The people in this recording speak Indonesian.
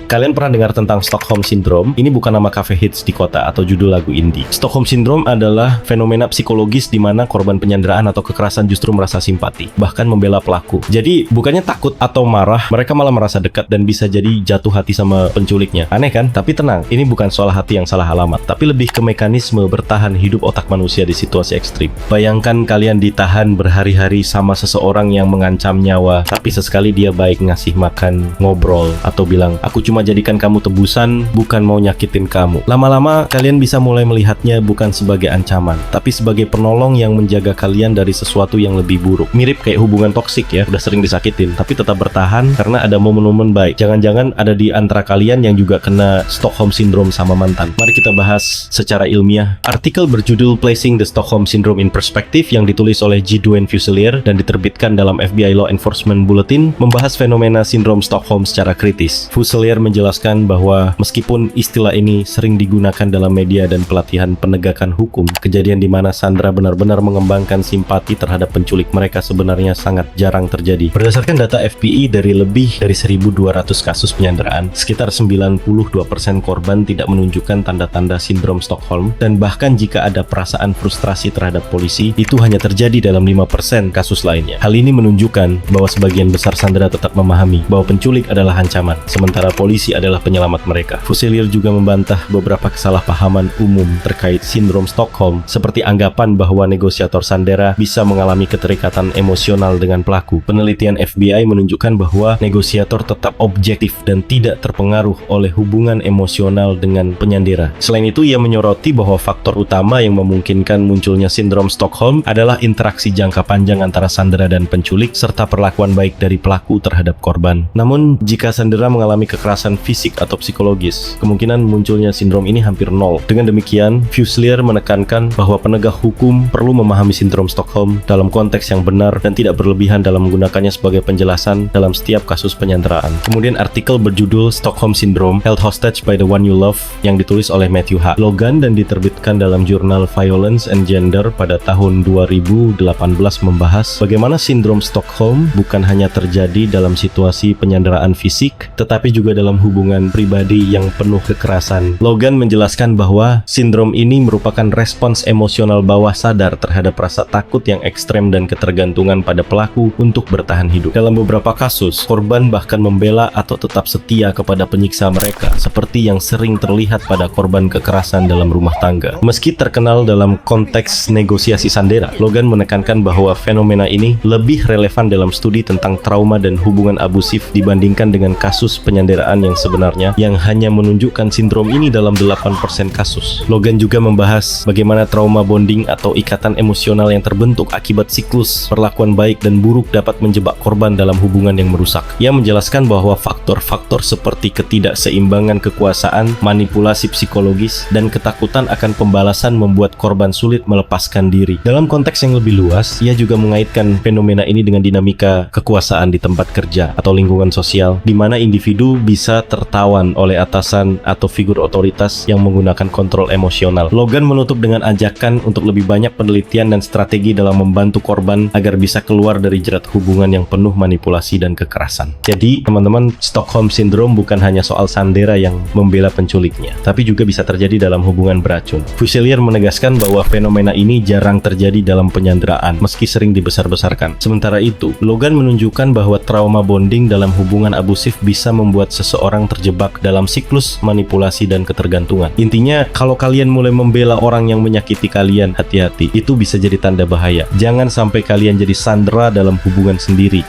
Kalian pernah dengar tentang Stockholm Syndrome? Ini bukan nama cafe hits di kota atau judul lagu indie. Stockholm Syndrome adalah fenomena psikologis di mana korban penyanderaan atau kekerasan justru merasa simpati, bahkan membela pelaku. Jadi, bukannya takut atau marah, mereka malah merasa dekat dan bisa jadi jatuh hati sama penculiknya. Aneh kan? Tapi tenang, ini bukan soal hati yang salah alamat, tapi lebih ke mekanisme bertahan hidup otak manusia di situasi ekstrim. Bayangkan kalian ditahan berhari-hari sama seseorang yang mengancam nyawa, tapi sesekali dia baik ngasih makan, ngobrol, atau bilang, aku cuma jadikan kamu tebusan, bukan mau nyakitin kamu. Lama-lama, kalian bisa mulai melihatnya bukan sebagai ancaman, tapi sebagai penolong yang menjaga kalian dari sesuatu yang lebih buruk. Mirip kayak hubungan toksik ya, udah sering disakitin, tapi tetap bertahan karena ada momen-momen baik. Jangan-jangan ada di antara kalian yang juga kena Stockholm Syndrome sama mantan. Mari kita bahas secara ilmiah. Artikel berjudul Placing the Stockholm Syndrome in Perspective yang ditulis oleh G. Duane Fuselier dan diterbitkan dalam FBI Law Enforcement Bulletin membahas fenomena sindrom Stockholm secara kritis. Fuselier menjelaskan bahwa meskipun istilah ini sering digunakan dalam media dan pelatihan penegakan hukum, kejadian di mana Sandra benar-benar mengembangkan simpati terhadap penculik mereka sebenarnya sangat jarang terjadi. Berdasarkan data FBI dari lebih dari 1.200 kasus penyanderaan, sekitar 92% korban tidak menunjukkan tanda-tanda sindrom Stockholm, dan bahkan jika ada perasaan frustrasi terhadap polisi, itu hanya terjadi dalam 5% kasus lainnya. Hal ini menunjukkan bahwa sebagian besar Sandra tetap memahami bahwa penculik adalah ancaman, sementara polisi adalah penyelamat mereka. Fuselier juga membantah beberapa kesalahpahaman umum terkait sindrom Stockholm, seperti anggapan bahwa negosiator Sandera bisa mengalami keterikatan emosional dengan pelaku. Penelitian FBI menunjukkan bahwa negosiator tetap objektif dan tidak terpengaruh oleh hubungan emosional dengan penyandera. Selain itu, ia menyoroti bahwa faktor utama yang memungkinkan munculnya sindrom Stockholm adalah interaksi jangka panjang antara Sandera dan penculik, serta perlakuan baik dari pelaku terhadap korban. Namun, jika Sandera mengalami kekerasan fisik atau psikologis, kemungkinan munculnya sindrom ini hampir nol. Dengan demikian, Fuselier menekankan bahwa penegak hukum perlu memahami sindrom Stockholm dalam konteks yang benar dan tidak berlebihan dalam menggunakannya sebagai penjelasan dalam setiap kasus penyanderaan. Kemudian artikel berjudul Stockholm Syndrome Held Hostage by the One You Love yang ditulis oleh Matthew H. Logan dan diterbitkan dalam jurnal Violence and Gender pada tahun 2018 membahas bagaimana sindrom Stockholm bukan hanya terjadi dalam situasi penyanderaan fisik, tetapi juga dalam hubungan pribadi yang penuh kekerasan. Logan menjelaskan bahwa sindrom ini merupakan respons emosional bawah sadar terhadap rasa takut yang ekstrem dan ketergantungan pada pelaku untuk bertahan hidup. Dalam beberapa kasus, korban bahkan membela atau tetap setia kepada penyiksa mereka, seperti yang sering terlihat pada korban kekerasan dalam rumah tangga. Meski terkenal dalam konteks negosiasi Sandera, Logan menekankan bahwa fenomena ini lebih relevan dalam studi tentang trauma dan hubungan abusif dibandingkan dengan kasus penyanderaan yang sebenarnya, yang hanya menunjukkan sindrom ini dalam 8% kasus. Logan juga membahas bagaimana trauma bonding atau ikatan emosional yang terbentuk akibat siklus perlakuan baik dan buruk dapat menjebak korban dalam hubungan yang merusak. Ia menjelaskan bahwa faktor-faktor seperti ketidakseimbangan kekuasaan, manipulasi psikologis, dan ketakutan akan pembalasan membuat korban sulit melepaskan diri. Dalam konteks yang lebih luas, ia juga mengaitkan fenomena ini dengan dinamika kekuasaan di tempat kerja atau lingkungan sosial, di mana individu bisa tertawan oleh atasan atau figur otoritas yang menggunakan kontrol emosional. Logan menutup dengan ajakan untuk lebih banyak penelitian dan strategi dalam membantu korban agar bisa keluar dari jerat hubungan yang penuh manipulasi dan kekerasan. Jadi, teman-teman, Stockholm Syndrome bukan hanya soal Sandera yang membela penculiknya, tapi juga bisa terjadi dalam hubungan beracun. Fuselier menegaskan bahwa fenomena ini jarang terjadi dalam penyanderaan, meski sering dibesar-besarkan. Sementara itu, Logan menunjukkan bahwa trauma bonding dalam hubungan abusif bisa membuat seseorang terjebak dalam siklus manipulasi dan ketergantungan. Intinya, kalau kalian mulai membela orang yang menyakiti kalian, hati-hati. Itu bisa jadi tanda bahaya. Jangan sampai kalian jadi Sandra dalam hubungan sendiri.